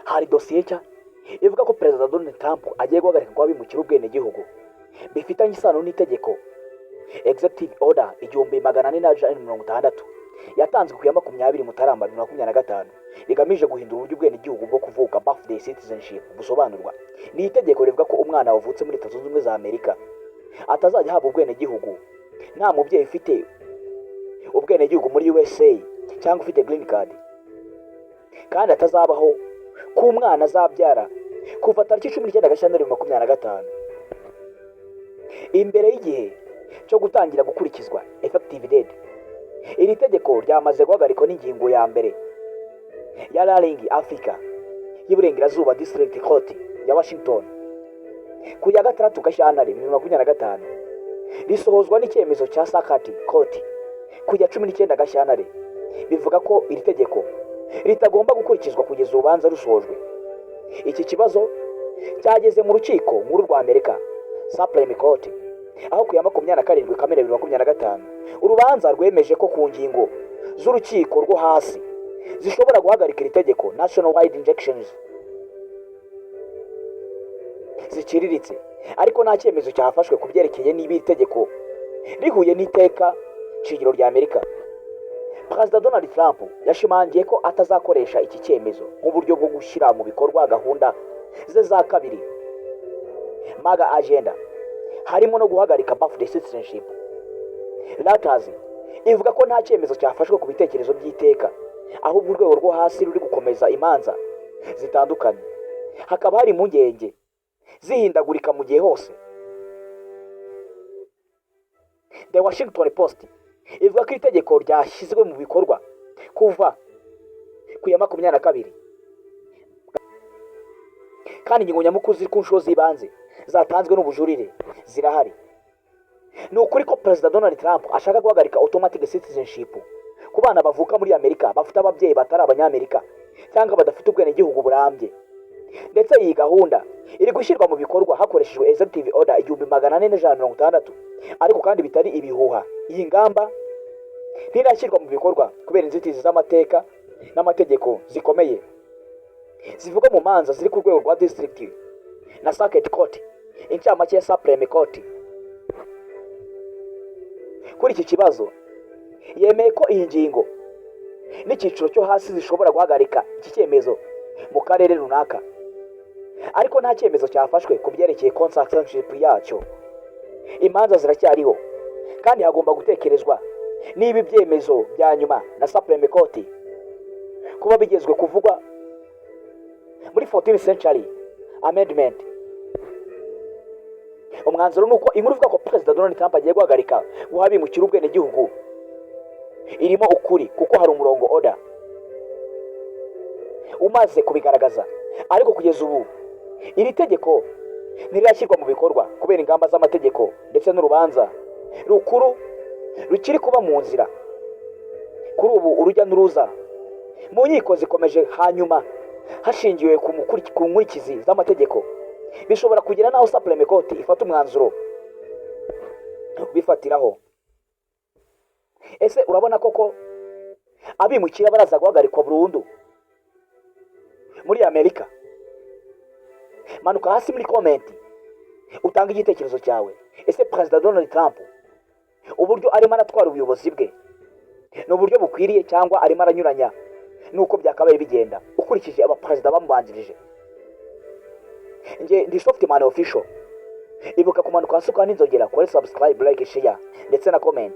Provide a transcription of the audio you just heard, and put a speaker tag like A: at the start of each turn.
A: hari dosiye nshya ivuga ko Perezida Donald Trump agiye guhagarika kuba bimukira ubwenegihugu bifitanye isano n'itegeko Executive Order 1460 yatanzwe ku ya 20 Mutarama 2025 rigamije guhindura uburyo ubwenegihugu bwo kuvuka birthday citizenship busobanurwa. Ni itegeko rivuga ko umwana wavutse muri Leta Zunze Ubumwe za Amerika atazajya ahabwa ubwenegihugu nta mubyeyi ufite ubwenegihugu muri USA cyangwa ufite green card, kandi atazabaho ku umwana azabyara kuva tariki 19 Gashyantare 2025 imbere y'igihe cyo gutangira gukurikizwa effective date. Iri tegeko ryamaze guhagarikwa n'ingingo ya mbere ya Laring Africa y'Iburengerazuba District Court ya Washington ku ya 6 Gashyantare 2025, risohozwa n'icyemezo cya Circuit Court ku ya 19 Gashyantare bivuga ko iri tegeko ritagomba gukurikizwa kugeza urubanza rusojwe. Iki kibazo cyageze mu rukiko nkuru rwa Amerika Supreme Court aho ku ya 27 Kamena 2025 urubanza rwemeje ko ku ngingo z'urukiko rwo hasi zishobora guhagarika iri tegeko national wide injections ziciriritse, ariko nta cyemezo cyafashwe ku byerekeye niba iri tegeko rihuye n'iteka shingiro rya Amerika. Perezida Donald Trump yashimangiye ko atazakoresha iki cyemezo nk'uburyo bwo gushyira mu bikorwa gahunda ze za kabiri MAGA agenda, harimo no guhagarika birthday citizenship. Reuters ivuga ko nta cyemezo cyafashwe ku bitekerezo by'iteka, ahubwo urwego rwo hasi ruri gukomeza imanza zitandukanye. Hakaba hari impungenge zihindagurika mu gihe hose. The Washington Post ivuga ko itegeko ryashyizwe mu bikorwa kuva ku ya 22 kandi ingingo nyamukuru ziri ku nshuro z'ibanze zatanzwe n'ubujurire zirahari. Ni ukuri ko Perezida Donald Trump ashaka guhagarika automatic citizenship ku bana bavuka muri Amerika bafite ababyeyi batari abanyamerika cyangwa badafite ubwenegihugu burambye, ndetse iyi gahunda iri gushyirwa mu bikorwa hakoreshejwe Executive Order 1460, ariko kandi bitari ibihuha. Iyi ngamba ntirashyirwa mu bikorwa kubera inzitizi z'amateka n'amategeko zikomeye zivuga mu manza ziri ku rwego rwa district na circuit court, incamake ya Supreme Court. Kuri iki kibazo yemeye ko iyi ngingo n'icyiciro cyo hasi zishobora guhagarika iki cyemezo mu karere runaka, ariko nta cyemezo cyafashwe ku byerekeye citizenship yacyo. Imanza ziracyariho kandi hagomba gutekerezwa niba ibyemezo bya nyuma na Supreme Court kuba bigezwe kuvugwa muri 14th century amendment. Umwanzuro nuko inkuru ivuga ko Perezida Donald Trump agiye guhagarika guha bimukira ubwenegihugu irimo ukuri, kuko hari umurongo order umaze kubigaragaza, ariko kugeza ubu iri tegeko ntirashyirwa mu bikorwa kubera ingamba z'amategeko ndetse n'urubanza rukuru rukiri kuba mu nzira. Kuri ubu urujya n'uruza mu nkiko zikomeje, hanyuma hashingiwe ku nkurikizi z'amategeko bishobora kugira naho Supreme Court ifata umwanzuro bifatiraho. Ese urabona koko abimukira baraza guhagarikwa burundu muri Amerika? Manuka hasi muri comment utanga igitekerezo cyawe. Ese Perezida Donald Trump uburyo arimo aratwara ubuyobozi bwe ni uburyo bukwiriye cyangwa arimo aranyuranya nuko byakabaye bigenda ukurikije abaperezida bamubanjirije? Nge ndi Softman official. Ibuka kumanuka hasi kandi inzogera, kore subscribe, like, share ndetse na comment.